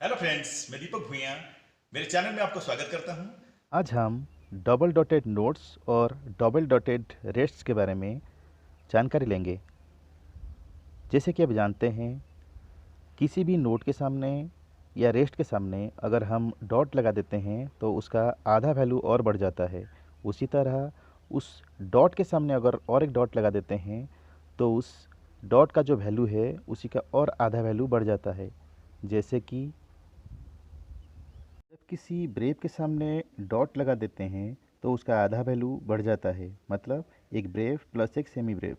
Hello friends, मैं दीपक भूइया मेरे channel में आपको स्वागत करता हूं। आज हम डबल डॉटेड नोट्स और डबल डॉटेड रेस्ट्स के बारे में जानकारी लेंगे। जैसे कि आप जानते हैं, किसी भी नोट के सामने या रेस्ट के सामने अगर हम डॉट लगा देते हैं तो उसका आधा वैल्यू और बढ़ जाता है। उसी तरह उस डॉट के सामने अगर और एक डॉट लगा देते हैं तो उस डॉट का जो वैल्यू है उसी का और आधा वैल्यू बढ़ जाता है। जैसे कि जब किसी ब्रेव के सामने डॉट लगा देते हैं तो उसका आधा वैल्यू बढ़ जाता है, मतलब एक ब्रेव प्लस एक सेमी ब्रेव।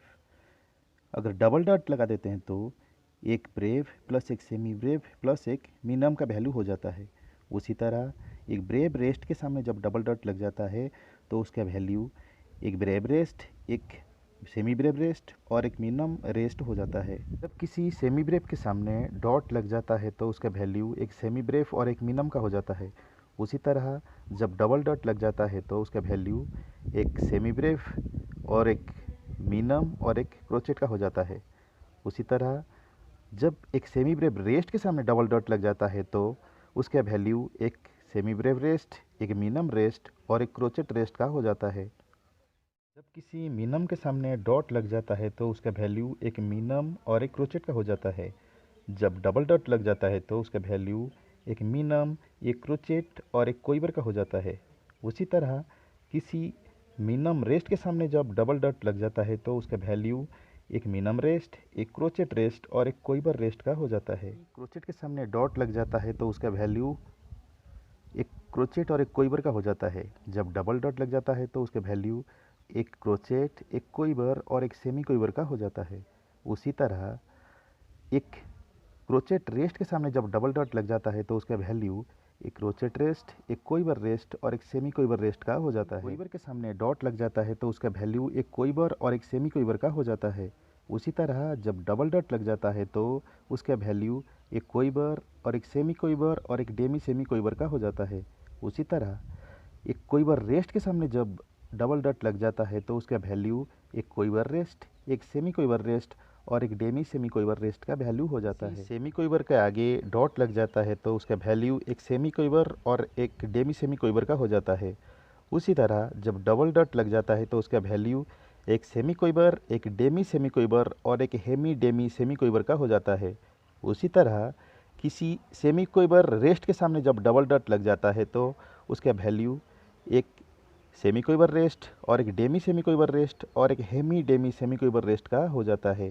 अगर डबल डॉट लगा देते हैं तो एक ब्रेव प्लस एक सेमी ब्रेव प्लस एक मिनिमम का वैल्यू हो जाता है। उसी तरह एक ब्रेव रेस्ट के सामने जब डबल डॉट लग जाता है तो उसका वैल्यू एक ब्रेव रेस्ट, एक सेमी ब्रेव रेस्ट और एक मिनिमम रेस्ट हो जाता है। जब किसी सेमी ब्रेव के सामने डॉट लग जाता है तो उसका वैल्यू एक सेमी ब्रेव और एक मिनिमम का हो जाता है। उसी तरह जब डबल डॉट लग जाता है तो उसका वैल्यू एक सेमी ब्रेव और एक मिनिमम और एक क्रोचेट का हो जाता है। उसी तरह जब एक सेमी ब्रेव रेस्ट के सामने डबल डॉट लग जाता है तो उसका वैल्यू एक सेमी ब्रेव रेस्ट, एक मिनिमम रेस्ट और एक क्रोचेट रेस्ट का हो जाता है। जब किसी मिनिमम के सामने डॉट लग जाता है तो उसका वैल्यू एक मिनिमम और एक क्रोचेट का हो जाता है। जब डबल डॉट लग जाता है तो उसका वैल्यू एक मिनिमम, एक क्रोचेट और एक कोइबर का हो जाता है। उसी तरह किसी मिनिमम रेस्ट के सामने जब डबल डॉट लग जाता है तो उसका वैल्यू एक मिनिमम रेस्ट, एक क्रोचेट रेस्ट और एक कोइबर रेस्ट का हो जाता है। क्रोचेट के सामने डॉट लग जाता है तो उसका वैल्यू एक क्रोचेट और एक कोइबर का हो जाता है। जब डबल डॉट लग जाता है तो उसका वैल्यू एक क्रोचेट, एक कोइबर और एक सेमी कोइबर का हो जाता है। उसी तरह एक क्रोचेट रेस्ट के सामने जब डबल डॉट लग जाता है तो उसका वैल्यू एक क्रोचेट रेस्ट, एक कोइबर रेस्ट और एक सेमी कोइबर रेस्ट का हो जाता है। कोइबर के सामने डॉट लग जाता है तो उसका वैल्यू एक कोइबर और एक सेमी कोइबर का हो जाता है। उसी तरह जब डबल डॉट लग जाता है तो उसका वैल्यू एक कोइबर और एक सेमी कोइबर और एक डेमी सेमी कोइबर का हो जाता है। उसी तरह एक कोइबर रेस्ट के सामने जब डबल डॉट लग जाता है तो उसका वैल्यू एक कोइबर रेस्ट, एक सेमी कोइबर रेस्ट और एक डेमी सेमी कोइबर रेस्ट का वैल्यू हो जाता है। सेमी कोइबर के आगे डॉट लग जाता है तो उसका वैल्यू एक सेमी कोइबर और एक डेमी सेमी कोइबर का हो जाता है। उसी तरह जब डबल डॉट लग जाता है तो उसका वैल्यू एक सेमी कोइबर, एक डेमी सेमी कोइबर और एक हेमी डेमी सेमी कोइबर का हो जाता है। उसी तरह किसी सेमी कोइबर रेस्ट के सामने जब डबल डॉट लग जाता है तो उसका वैल्यू एक सेमी कोइबर रेस्ट और एक डेमी सेमी कोइबर रेस्ट और एक हेमी डेमी सेमी कोइबर रेस्ट का हो जाता है।